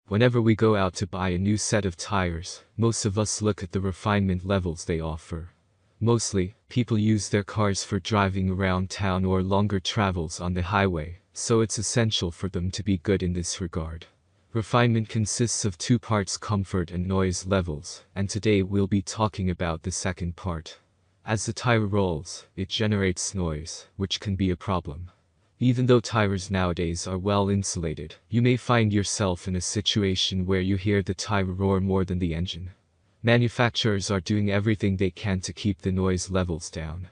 Whenever we go out to buy a new set of tires, most of us look at the refinement levels they offer. Mostly, people use their cars for driving around town or longer travels on the highway, so it's essential for them to be good in this regard. Refinement consists of two parts: comfort and noise levels, and today we'll be talking about the second part. As the tire rolls, it generates noise, which can be a problem. Even though tires nowadays are well insulated, you may find yourself in a situation where you hear the tire roar more than the engine. Manufacturers are doing everything they can to keep the noise levels down.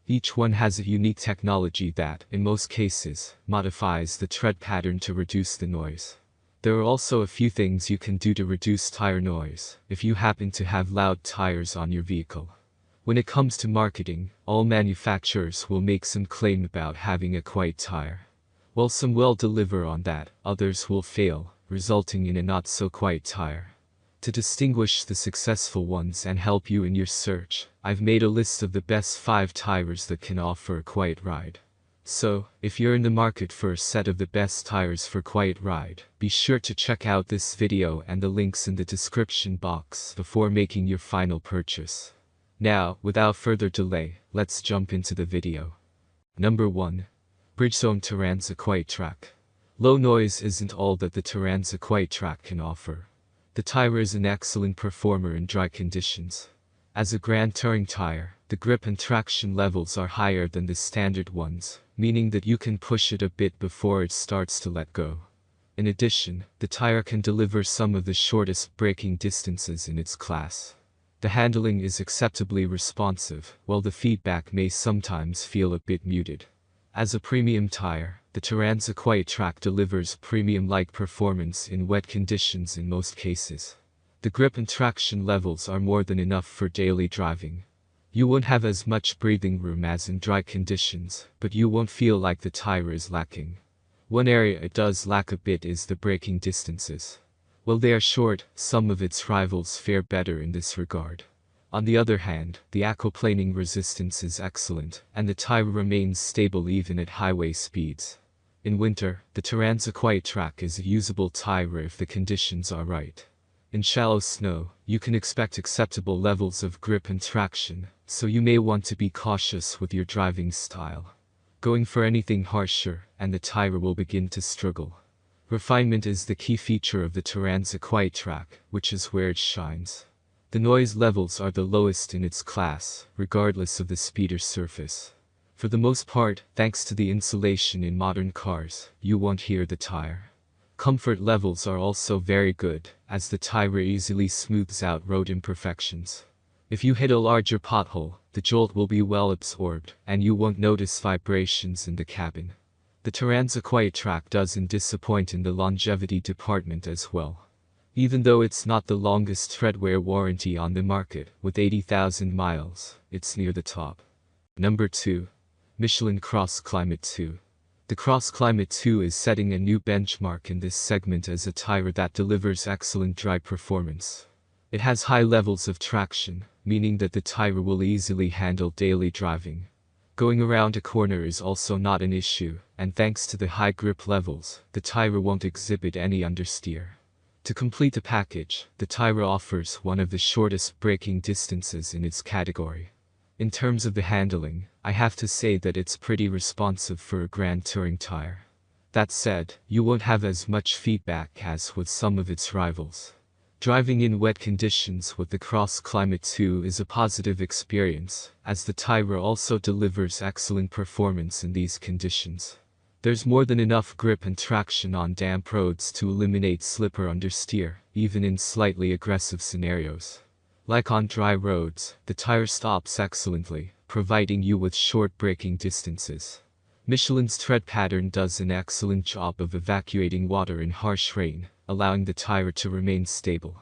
Each one has a unique technology that, in most cases, modifies the tread pattern to reduce the noise. There are also a few things you can do to reduce tire noise, if you happen to have loud tires on your vehicle. When it comes to marketing, all manufacturers will make some claim about having a quiet tire. While some will deliver on that, others will fail, resulting in a not-so-quiet tire. To distinguish the successful ones and help you in your search, I've made a list of the best 5 tires that can offer a quiet ride. So, if you're in the market for a set of the best tires for quiet ride, be sure to check out this video and the links in the description box before making your final purchase. Now, without further delay, let's jump into the video. Number 1. Bridgestone Turanza QuietTrack. Low noise isn't all that the Turanza QuietTrack can offer. The tire is an excellent performer in dry conditions. As a Grand Touring tire, the grip and traction levels are higher than the standard ones, meaning that you can push it a bit before it starts to let go. In addition, the tire can deliver some of the shortest braking distances in its class. The handling is acceptably responsive, while the feedback may sometimes feel a bit muted. As a premium tire, the Turanza QuietTrack delivers premium-like performance in wet conditions in most cases. The grip and traction levels are more than enough for daily driving. You won't have as much breathing room as in dry conditions, but you won't feel like the tire is lacking. One area it does lack a bit is the braking distances. While they are short, some of its rivals fare better in this regard. On the other hand, the aquaplaning resistance is excellent, and the tire remains stable even at highway speeds. In winter, the Turanza QuietTrack is a usable tire if the conditions are right. In shallow snow, you can expect acceptable levels of grip and traction, so you may want to be cautious with your driving style. Going for anything harsher, and the tire will begin to struggle. Refinement is the key feature of the Turanza QuietTrack, which is where it shines. The noise levels are the lowest in its class, regardless of the speed or surface. For the most part, thanks to the insulation in modern cars, you won't hear the tire. Comfort levels are also very good, as the tire easily smooths out road imperfections. If you hit a larger pothole, the jolt will be well absorbed, and you won't notice vibrations in the cabin. The Turanza QuietTrack doesn't disappoint in the longevity department as well. Even though it's not the longest treadwear warranty on the market, with 80,000 miles, it's near the top. Number 2. Michelin CrossClimate 2. The CrossClimate 2 is setting a new benchmark in this segment as a tire that delivers excellent dry performance. It has high levels of traction, meaning that the tire will easily handle daily driving. Going around a corner is also not an issue, and thanks to the high grip levels, the tire won't exhibit any understeer. To complete the package, the tire offers one of the shortest braking distances in its category. In terms of the handling, I have to say that it's pretty responsive for a Grand Touring tire. That said, you won't have as much feedback as with some of its rivals. Driving in wet conditions with the CrossClimate 2 is a positive experience, as the tire also delivers excellent performance in these conditions. There's more than enough grip and traction on damp roads to eliminate slip or understeer, even in slightly aggressive scenarios. Like on dry roads, the tire stops excellently, providing you with short braking distances. Michelin's tread pattern does an excellent job of evacuating water in harsh rain, allowing the tire to remain stable.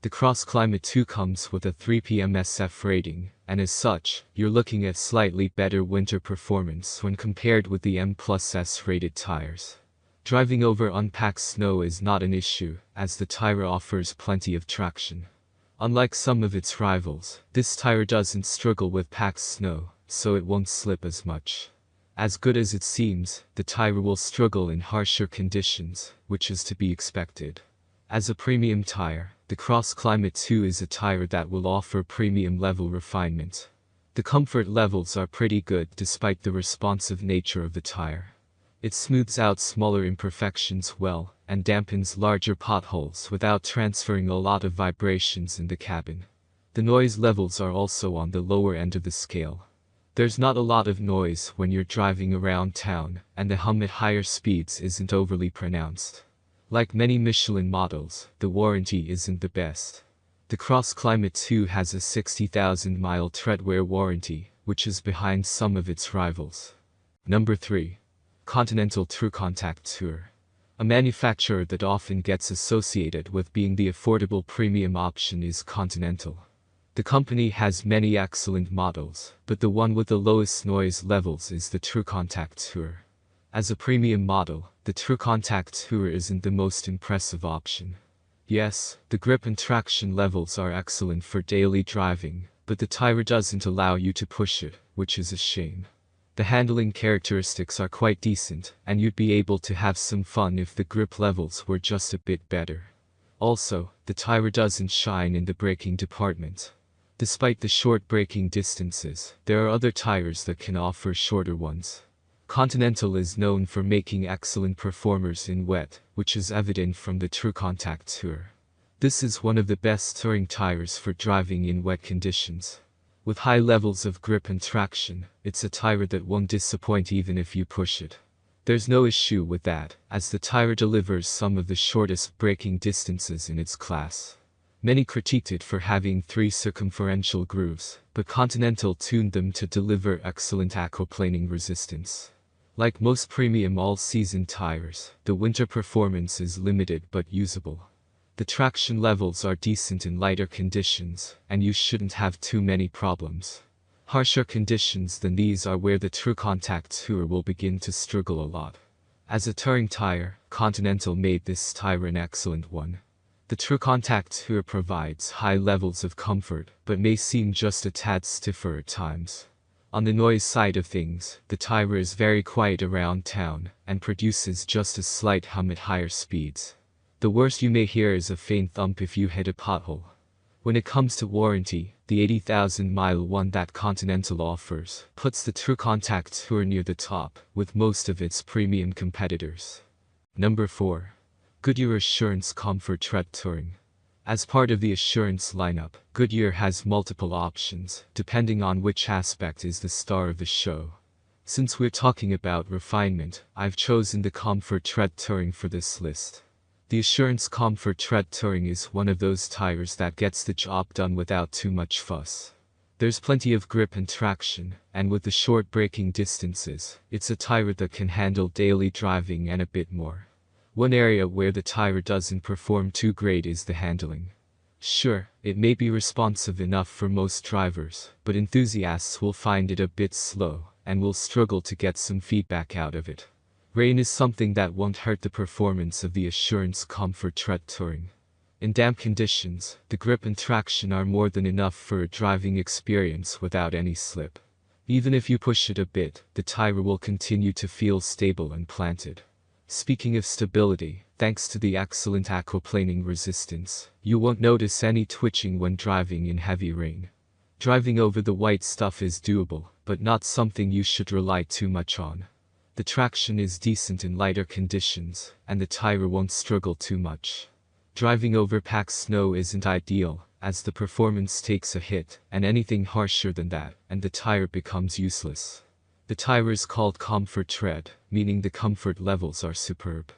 The CrossClimate 2 comes with a 3 PMSF rating, and as such, you're looking at slightly better winter performance when compared with the M+S rated tires. Driving over unpacked snow is not an issue, as the tire offers plenty of traction. Unlike some of its rivals, this tire doesn't struggle with packed snow, so it won't slip as much. As good as it seems, the tire will struggle in harsher conditions, which is to be expected. As a premium tire, the CrossClimate 2 is a tire that will offer premium level refinement. The comfort levels are pretty good despite the responsive nature of the tire. It smooths out smaller imperfections well, and dampens larger potholes without transferring a lot of vibrations in the cabin. The noise levels are also on the lower end of the scale. There's not a lot of noise when you're driving around town, and the hum at higher speeds isn't overly pronounced. Like many Michelin models, the warranty isn't the best. The CrossClimate 2 has a 60,000-mile treadwear warranty, which is behind some of its rivals. Number 3. Continental TrueContact Tour. A manufacturer that often gets associated with being the affordable premium option is Continental. The company has many excellent models, but the one with the lowest noise levels is the TrueContact Tour. As a premium model, the TrueContact Tour isn't the most impressive option. Yes, the grip and traction levels are excellent for daily driving, but the tire doesn't allow you to push it, which is a shame. The handling characteristics are quite decent, and you'd be able to have some fun if the grip levels were just a bit better. Also, the tire doesn't shine in the braking department. Despite the short braking distances, there are other tires that can offer shorter ones. Continental is known for making excellent performers in wet, which is evident from the TrueContact Tour. This is one of the best touring tires for driving in wet conditions. With high levels of grip and traction, it's a tire that won't disappoint even if you push it. There's no issue with that, as the tire delivers some of the shortest braking distances in its class. Many critiqued it for having 3 circumferential grooves, but Continental tuned them to deliver excellent aquaplaning resistance. Like most premium all-season tires, the winter performance is limited but usable. The traction levels are decent in lighter conditions, and you shouldn't have too many problems. Harsher conditions than these are where the TrueContact Tour will begin to struggle a lot. As a touring tire, Continental made this tire an excellent one. The TrueContact Tour provides high levels of comfort, but may seem just a tad stiffer at times. On the noise side of things, the tire is very quiet around town, and produces just a slight hum at higher speeds. The worst you may hear is a faint thump if you hit a pothole. When it comes to warranty, the 80,000-mile one that Continental offers puts the TrueContact Tour near the top, with most of its premium competitors. Number 4. Goodyear Assurance ComforTred Touring. As part of the Assurance lineup, Goodyear has multiple options, depending on which aspect is the star of the show. Since we're talking about refinement, I've chosen the ComforTred Touring for this list. The Assurance ComforTred Touring is one of those tires that gets the job done without too much fuss. There's plenty of grip and traction, and with the short braking distances, it's a tire that can handle daily driving and a bit more. One area where the tire doesn't perform too great is the handling. Sure, it may be responsive enough for most drivers, but enthusiasts will find it a bit slow, and will struggle to get some feedback out of it. Rain is something that won't hurt the performance of the Assurance ComforTred Touring. In damp conditions, the grip and traction are more than enough for a driving experience without any slip. Even if you push it a bit, the tire will continue to feel stable and planted. Speaking of stability, thanks to the excellent aquaplaning resistance, you won't notice any twitching when driving in heavy rain. Driving over the white stuff is doable, but not something you should rely too much on. The traction is decent in lighter conditions, and the tire won't struggle too much. Driving over packed snow isn't ideal, as the performance takes a hit, and anything harsher than that, and the tire becomes useless. The tire is called ComforTred, meaning the comfort levels are superb.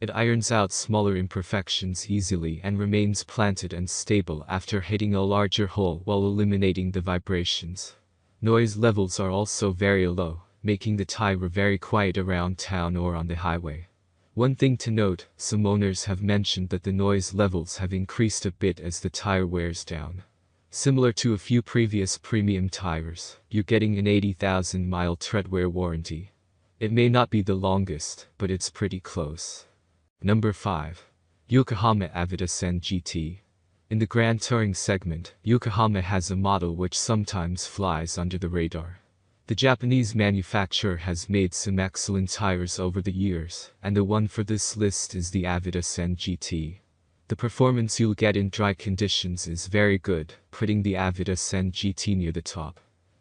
It irons out smaller imperfections easily and remains planted and stable after hitting a larger hole while eliminating the vibrations. Noise levels are also very low, making the tire very quiet around town or on the highway. One thing to note, some owners have mentioned that the noise levels have increased a bit as the tire wears down. Similar to a few previous premium tires, you're getting an 80,000-mile treadwear warranty. It may not be the longest, but it's pretty close. Number 5. Yokohama AVID Ascend GT. In the Grand Touring segment, Yokohama has a model which sometimes flies under the radar. The Japanese manufacturer has made some excellent tires over the years, and the one for this list is the AVID Ascend GT. The performance you'll get in dry conditions is very good, putting the AVID Ascend GT near the top.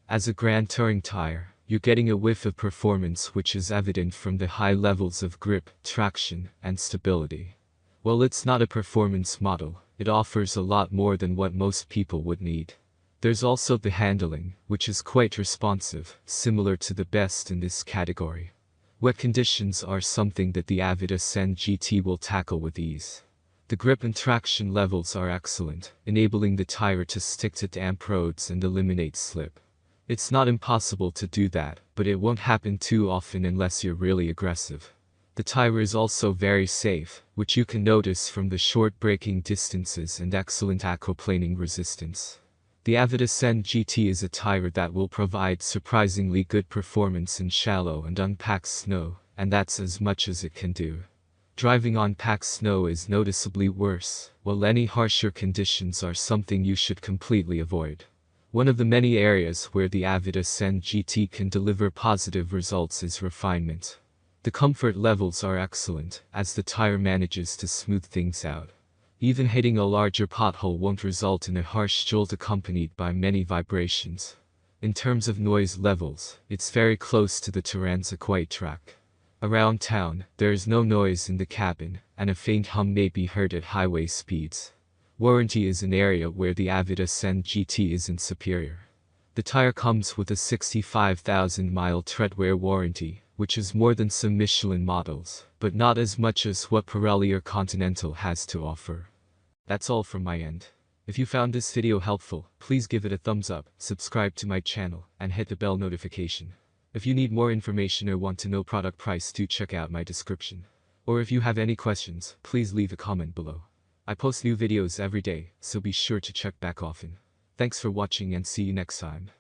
As a Grand Touring tire, you're getting a whiff of performance which is evident from the high levels of grip, traction, and stability. While it's not a performance model, it offers a lot more than what most people would need. There's also the handling, which is quite responsive, similar to the best in this category. Wet conditions are something that the AVID Ascend GT will tackle with ease. The grip and traction levels are excellent, enabling the tire to stick to damp roads and eliminate slip. It's not impossible to do that, but it won't happen too often unless you're really aggressive. The tire is also very safe, which you can notice from the short braking distances and excellent aquaplaning resistance. The AVID Ascend GT is a tire that will provide surprisingly good performance in shallow and unpacked snow, and that's as much as it can do. Driving on packed snow is noticeably worse, while any harsher conditions are something you should completely avoid. One of the many areas where the AVID Ascend GT can deliver positive results is refinement. The comfort levels are excellent, as the tire manages to smooth things out. Even hitting a larger pothole won't result in a harsh jolt accompanied by many vibrations. In terms of noise levels, it's very close to the Turanza QuietTrack. Around town, there is no noise in the cabin, and a faint hum may be heard at highway speeds. Warranty is an area where the AVID Ascend GT isn't superior. The tire comes with a 65,000-mile treadwear warranty, which is more than some Michelin models, but not as much as what Pirelli or Continental has to offer. That's all from my end. If you found this video helpful, please give it a thumbs up, subscribe to my channel, and hit the bell notification. If you need more information or want to know product price, do check out my description. Or if you have any questions, please leave a comment below. I post new videos every day, so be sure to check back often. Thanks for watching and see you next time.